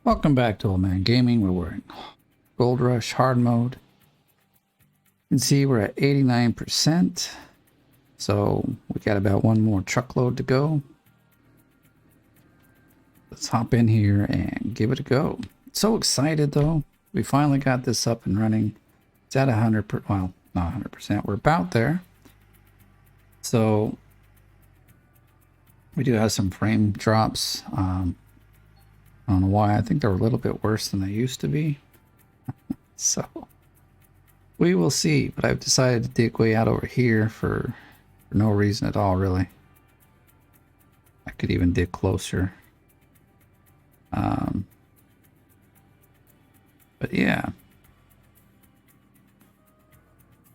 Welcome back to Oldman Gaming, where we're in Gold Rush hard mode. You can see we're at 89%. So we got about one more truckload to go. Let's hop in here and give it a go. So excited though. We finally got this up and running. It's at 100%, well, not 100%. We're about there. So we do have some frame drops. I don't know why. I think they're a little bit worse than they used to be. So we will see. But I've decided to dig way out over here for no reason at all, really. I could even dig closer. But yeah.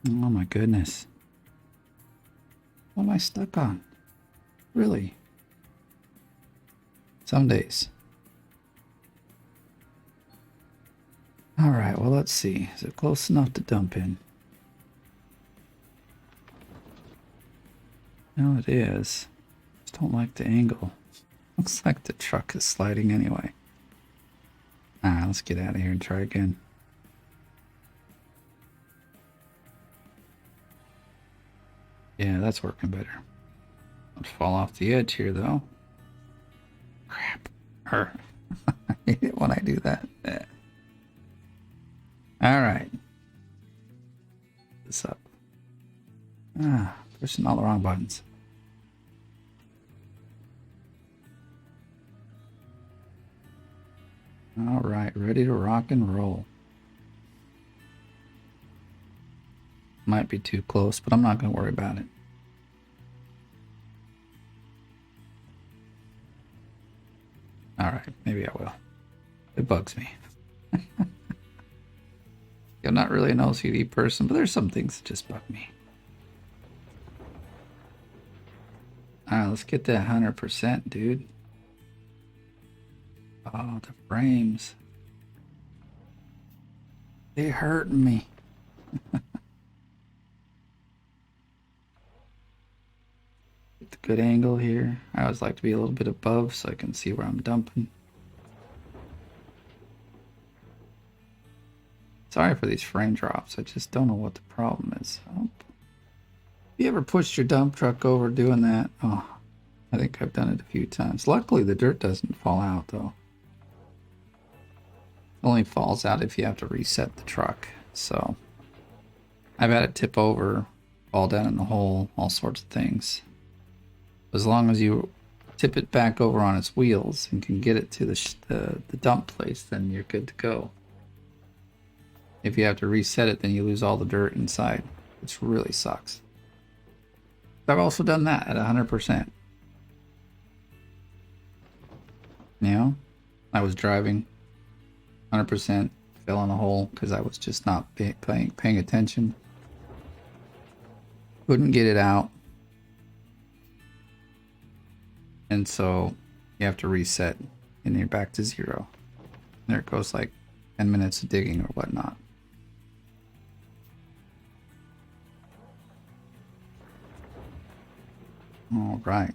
Oh my goodness. What am I stuck on? Really? Some days. All right, well, let's see. Is it close enough to dump in? No, it is. Just don't like the angle. Looks like the truck is sliding anyway. Alright, let's get out of here and try again. Yeah, that's working better. Don't fall off the edge here, though. Crap. I hate it when I do that. Alright. This up. Pushing all the wrong buttons. Alright, ready to rock and roll. Might be too close, but I'm not going to worry about it. Alright, maybe I will. It bugs me. I'm not really an OCD person, but there's some things that just bug me. Alright, let's get that 100%, dude. Oh, the frames. They're hurting me. Get the good angle here. I always like to be a little bit above so I can see where I'm dumping. Sorry for these frame drops. I just don't know what the problem is. Oh. You ever pushed your dump truck over doing that? Oh, I think I've done it a few times. Luckily, the dirt doesn't fall out, though. It only falls out if you have to reset the truck. So I've had it tip over, fall down in the hole, all sorts of things. As long as you tip it back over on its wheels and can get it to the dump place, then you're good to go. If you have to reset it, then you lose all the dirt inside, which really sucks. I've also done that at 100%. You know, I was driving 100%, fell in a hole because I was just not paying attention. Couldn't get it out. And so you have to reset and you're back to zero. There it goes, like 10 minutes of digging or whatnot. All right,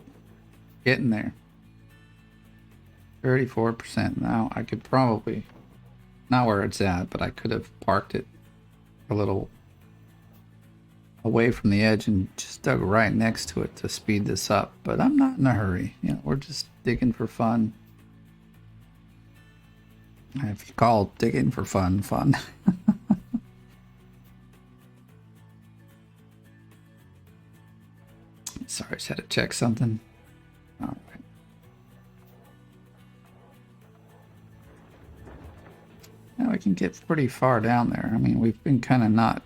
getting there. 34%. Now I could probably, not where it's at, but I could have parked it a little away from the edge and just dug right next to it to speed this up. But I'm not in a hurry. You know, we're just digging for fun. If you call digging for fun, fun. Sorry, just had to check something. All right. Now we can get pretty far down there. I mean, we've been kind of not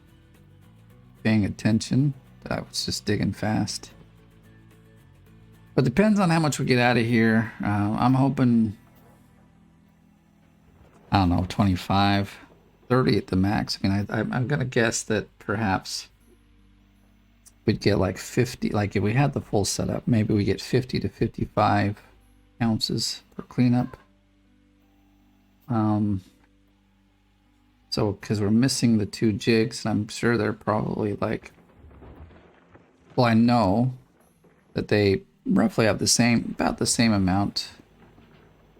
paying attention. I was just digging fast. But depends on how much we get out of here. I'm hoping, I don't know, 25, 30 at the max. I mean, I'm going to guess that perhaps we'd get like 50, like if we had the full setup, maybe we get 50 to 55 ounces for cleanup. So, because we're missing the 2 jigs, and I'm sure they're probably like, well, I know that they roughly have the same, about the same amount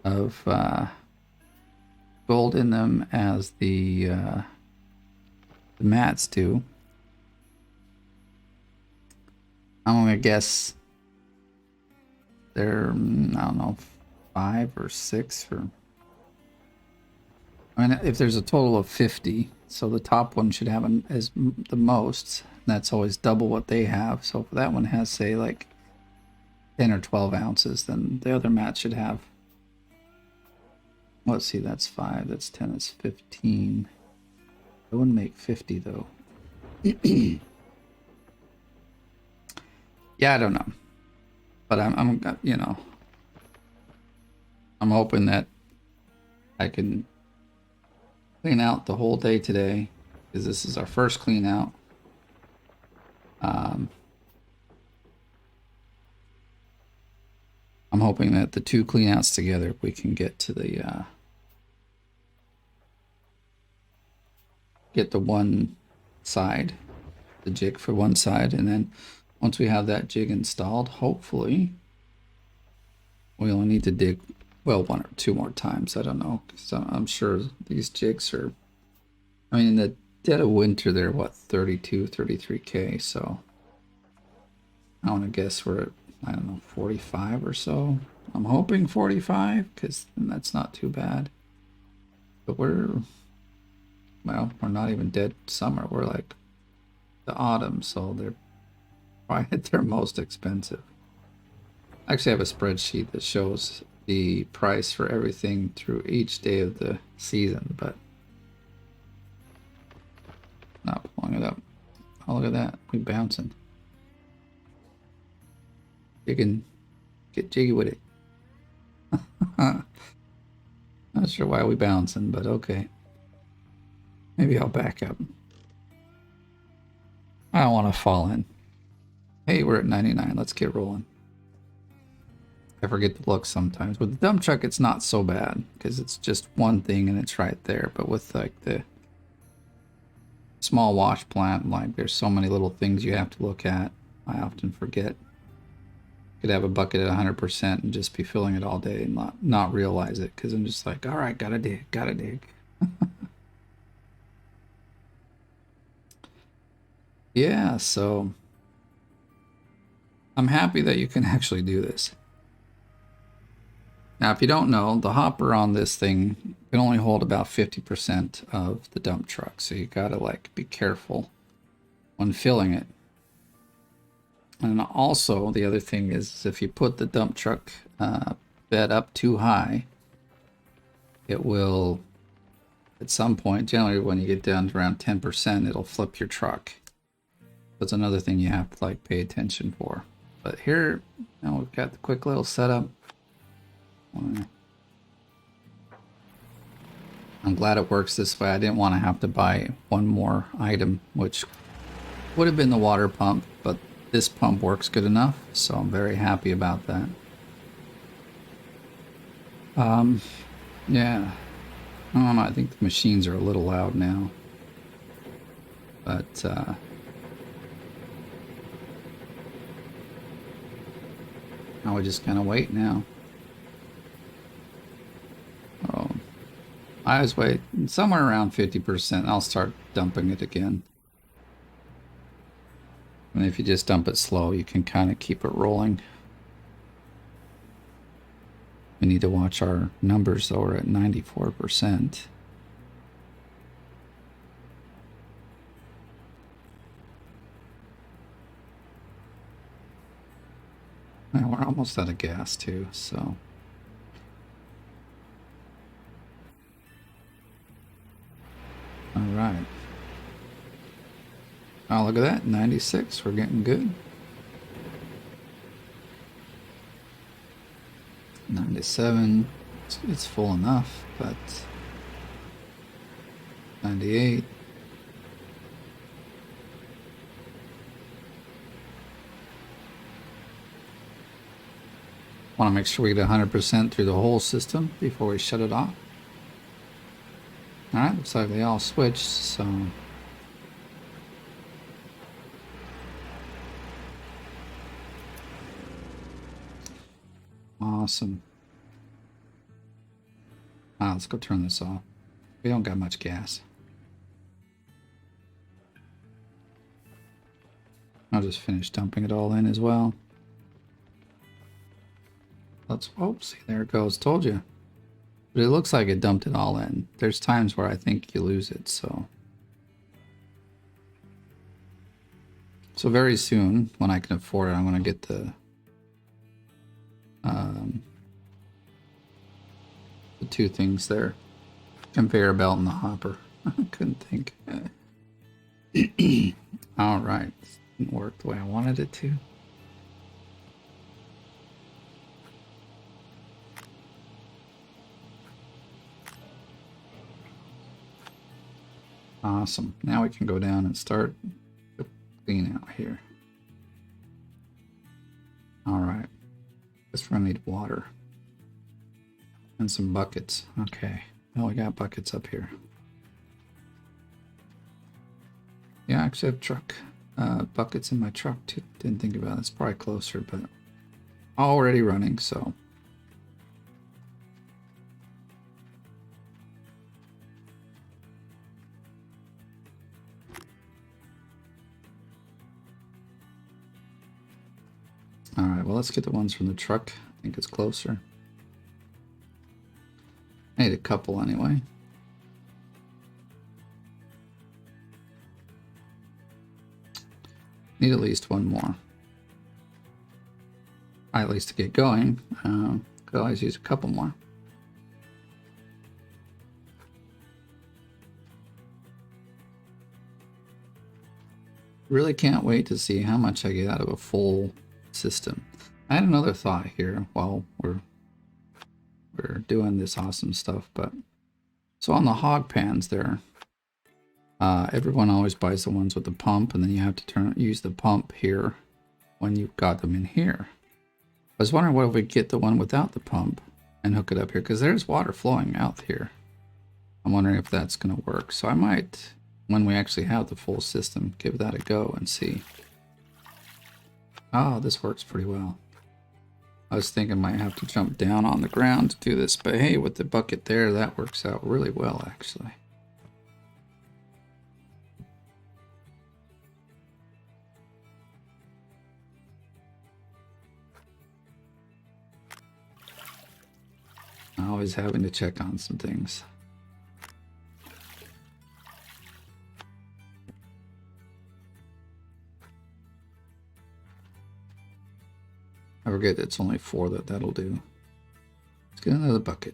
of gold in them as the mats do. I'm gonna guess they're, I don't know, 5 or 6 or. I mean, if there's a total of 50, so the top one should have as the most. That's always double what they have. So if that one has, say, like 10 or 12 ounces, then the other mat should have. Let's see, that's 5, that's 10, that's 15. It wouldn't make 50 though. Yeah, I don't know, but I'm you know, I'm hoping that I can clean out the whole day today, because this is our first clean out. I'm hoping that the 2 clean outs together, we can get to the get the one side, the jig for one side, and then once we have that jig installed, hopefully we only need to dig, well, 1 or 2 more times. I don't know, because I'm sure these jigs are, I mean, in the dead of winter, they're what, 32, 33K, so I want to guess we're at, I don't know, 45 or so. I'm hoping 45, because that's not too bad. But well, we're not even dead summer. We're like the autumn, so they're probably at their most expensive. I actually have a spreadsheet that shows the price for everything through each day of the season, but not pulling it up. Oh, look at that. We bouncing. You can get jiggy with it. Not sure why we bouncing, but okay. Maybe I'll back up. I don't want to fall in. Hey, we're at 99. Let's get rolling. I forget to look sometimes. With the dump truck, it's not so bad because it's just one thing and it's right there. But with like the small wash plant, like there's so many little things you have to look at. I often forget. Could have a bucket at 100% and just be filling it all day and not realize it, because I'm just like, all right, gotta dig. Yeah, so I'm happy that you can actually do this. Now, if you don't know, the hopper on this thing can only hold about 50% of the dump truck, so you gotta like be careful when filling it. And also, the other thing is, if you put the dump truck bed up too high, it will, at some point, generally when you get down to around 10%, it'll flip your truck. That's another thing you have to like pay attention for. But here, now we've got the quick little setup. I'm glad it works this way. I didn't want to have to buy one more item, which would have been the water pump, but this pump works good enough, so I'm very happy about that. Yeah, I don't know, I think the machines are a little loud now, but now we just kind of wait now. Oh, I always wait somewhere around 50%. I'll start dumping it again. And if you just dump it slow, you can kind of keep it rolling. We need to watch our numbers though. We're at 94%. Well, we're almost out of gas too, so. All right. Oh, look at that, 96. We're getting good. 97. It's full enough, but 98. Want to make sure we get 100% through the whole system before we shut it off. All right, looks like they all switched, so. Awesome. Let's go turn this off. We don't got much gas. I'll just finish dumping it all in as well. Let's, oh, see, there it goes. Told you. But it looks like it dumped it all in. There's times where I think you lose it, so. So very soon, when I can afford it, I'm going to get the two things there. Conveyor belt and the hopper. I couldn't think. All right. Didn't work the way I wanted it to. Awesome. Now we can go down and start the clean out here. All right. Guess we're gonna need water. And some buckets. Okay. Well, we got buckets up here. Yeah, I actually have truck buckets in my truck too. Didn't think about it. It's probably closer, but already running, so. All right, well, let's get the ones from the truck. I think it's closer. I need a couple anyway. Need at least one more. At least to get going. Could always use a couple more. Really can't wait to see how much I get out of a full system. I had another thought here while we're doing this awesome stuff, but so on the hog pans there, everyone always buys the ones with the pump, and then you have to use the pump here when you've got them in here. I was wondering what if we get the one without the pump and hook it up here, because there's water flowing out here. I'm wondering if that's going to work. So I might, when we actually have the full system, give that a go and see. Oh, this works pretty well. I was thinking I might have to jump down on the ground to do this, but hey, with the bucket there, that works out really well, actually. Always having to check on some things. I forget it's only 4 that'll do. Let's get another bucket.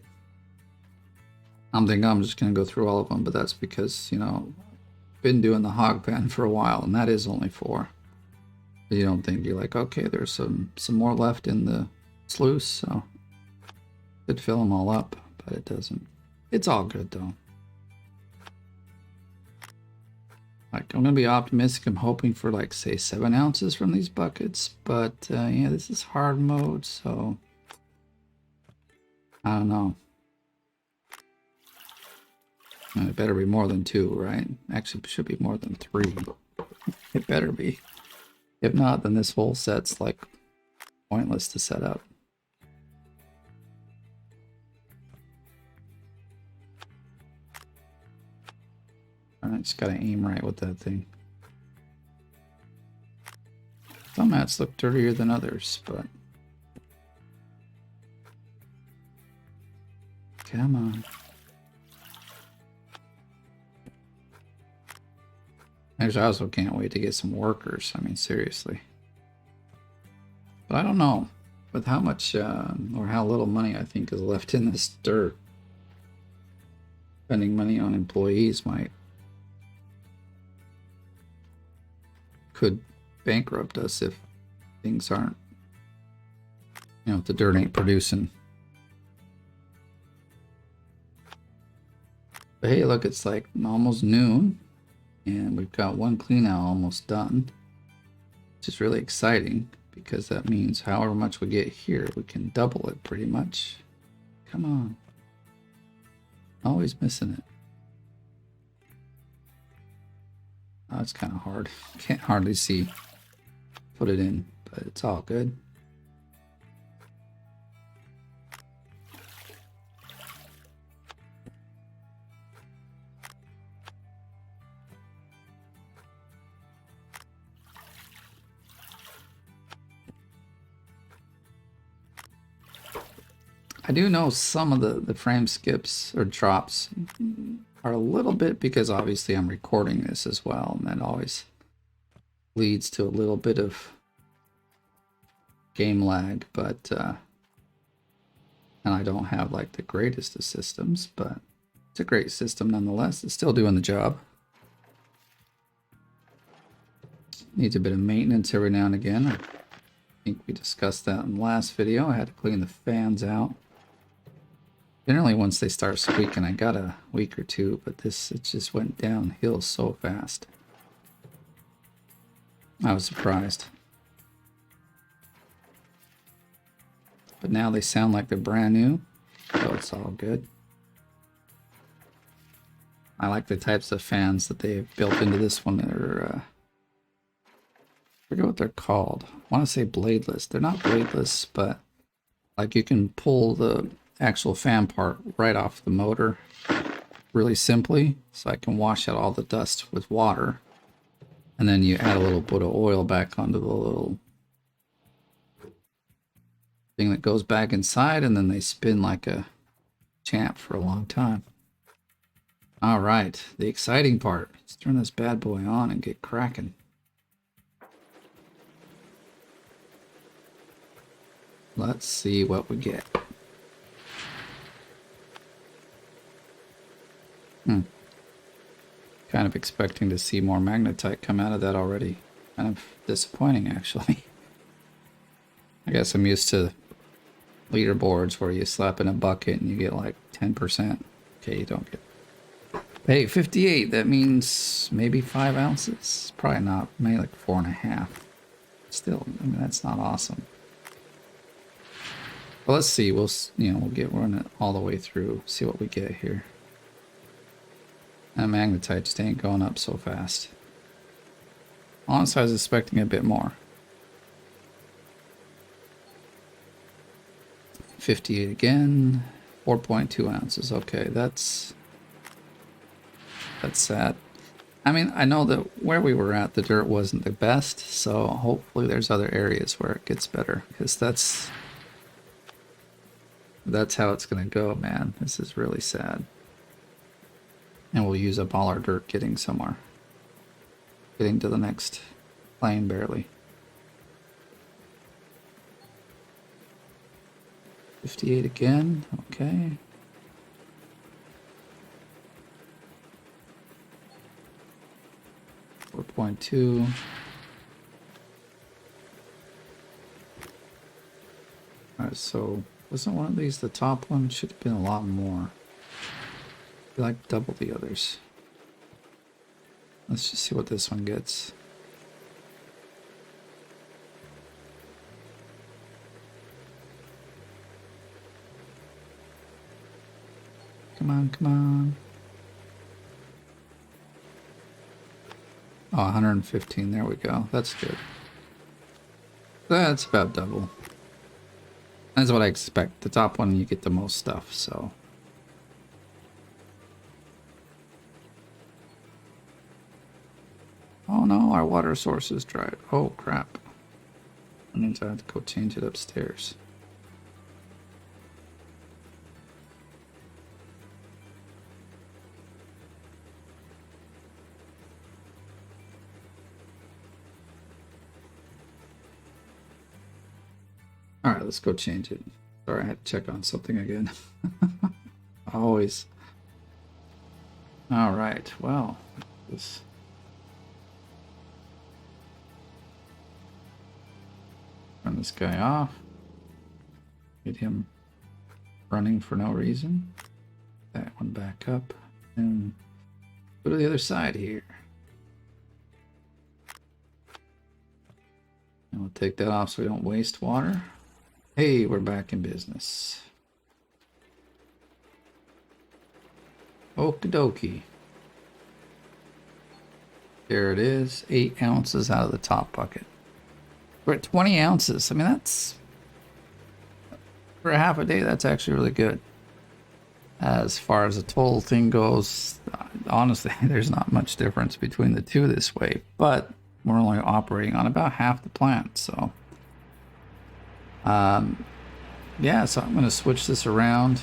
I'm thinking I'm just going to go through all of them, but that's because, you know, I've been doing the hog pen for a while, and that is only 4. But you don't think, you're like, okay, there's some more left in the sluice, so could fill them all up, but it doesn't. It's all good, though. Like, I'm going to be optimistic. I'm hoping for, like, say, 7 ounces from these buckets. But, yeah, this is hard mode, so I don't know. And it better be more than 2, right? Actually, it should be more than 3. It better be. If not, then this whole set's, like, pointless to set up. I just gotta aim right with that thing. Some mats look dirtier than others, but come on. Actually, I also can't wait to get some workers. I mean, seriously. But I don't know with how much or how little money I think is left in this dirt. Spending money on employees could bankrupt us if things aren't, you know, if the dirt ain't producing. But hey, look, it's like almost noon, and we've got one clean out almost done, which is really exciting because that means however much we get here, we can double it pretty much. Come on. Always missing it. Oh, it's kind of hard. Can't hardly see. Put it in, but it's all good. I do know some of the frame skips or drops are a little bit because obviously I'm recording this as well, and that always leads to a little bit of game lag, but and I don't have like the greatest of systems, but it's a great system nonetheless. It's still doing the job. Needs a bit of maintenance every now and again. I think we discussed that in the last video. I had to clean the fans out. Generally, once they start squeaking, I got a week or two, but it just went downhill so fast. I was surprised. But now they sound like they're brand new, so it's all good. I like the types of fans that they've built into this one. They're, I forget what they're called. I want to say bladeless. They're not bladeless, but like you can pull the actual fan part right off the motor really simply, so I can wash out all the dust with water, and then you add a little bit of oil back onto the little thing that goes back inside, and then they spin like a champ for a long time. All right, the exciting part. Let's turn this bad boy on and get cracking. Let's see what we get. Kind of expecting to see more magnetite come out of that already. Kind of disappointing, actually. I guess I'm used to leaderboards where you slap in a bucket and you get like 10%. Okay, you don't get... Hey, 58, that means maybe 5 ounces. Probably not, maybe like 4.5. Still, I mean, that's not awesome. But let's see, we'll run it all the way through, see what we get here. That magnetite just ain't going up so fast. Honestly, I was expecting a bit more. 58 again, 4.2 ounces. Okay, that's sad. I mean, I know that where we were at, the dirt wasn't the best, so hopefully there's other areas where it gets better, because that's how it's gonna go, man. This is really sad. And we'll use up all our dirt getting somewhere. Getting to the next plane barely. 58 again, okay. .2. Alright, so wasn't one of these the top one? Should have been a lot more. Like double the others. Let's just see what this one gets. Come on, come on. Oh, 115, there we go. That's good. That's about double. That's what I expect. The top one, you get the most stuff, so. Oh no, our water source is dried. Oh crap. That means I have to go change it upstairs. Alright, let's go change it. Sorry, I had to check on something again. Always. Alright, well, this. Turn this guy off. Get him running for no reason. That one back up. And go to the other side here. And we'll take that off so we don't waste water. Hey, we're back in business. Okie dokie. There it is. 8 ounces out of the top bucket. We're at 20 ounces. I mean, that's... For a half a day, that's actually really good. As far as the total thing goes, honestly, there's not much difference between the two this way. But we're only operating on about half the plant, so... yeah, so I'm going to switch this around.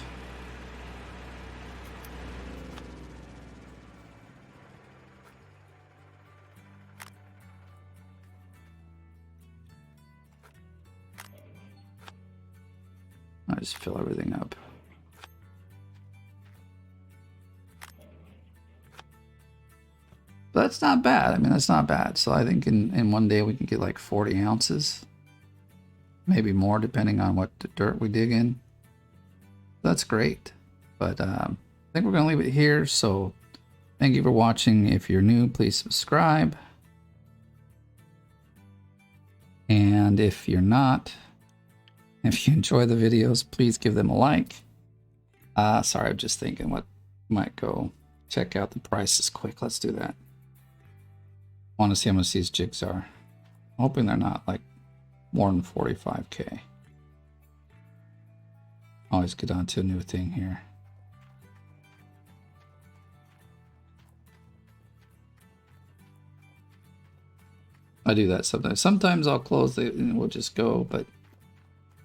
I just fill everything up. But that's not bad. I mean, that's not bad. So I think in one day we can get like 40 ounces. Maybe more depending on what dirt we dig in. That's great. But I think we're going to leave it here. So thank you for watching. If you're new, please subscribe. And if you're not, if you enjoy the videos, please give them a like. Sorry, I'm just thinking what might go. Check out the prices quick. Let's do that. I want to see how much these jigs are. I'm hoping they're not like more than 45K. Always get on to a new thing here. I do that sometimes. Sometimes I'll close it and we'll just go, but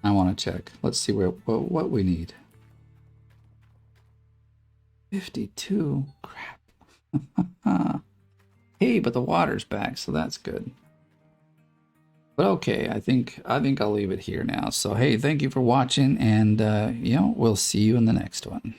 I want to check. Let's see what we need. 52. Crap. Hey, but the water's back, so that's good. But okay, I think I'll leave it here now. So hey, thank you for watching, and you know, we'll see you in the next one.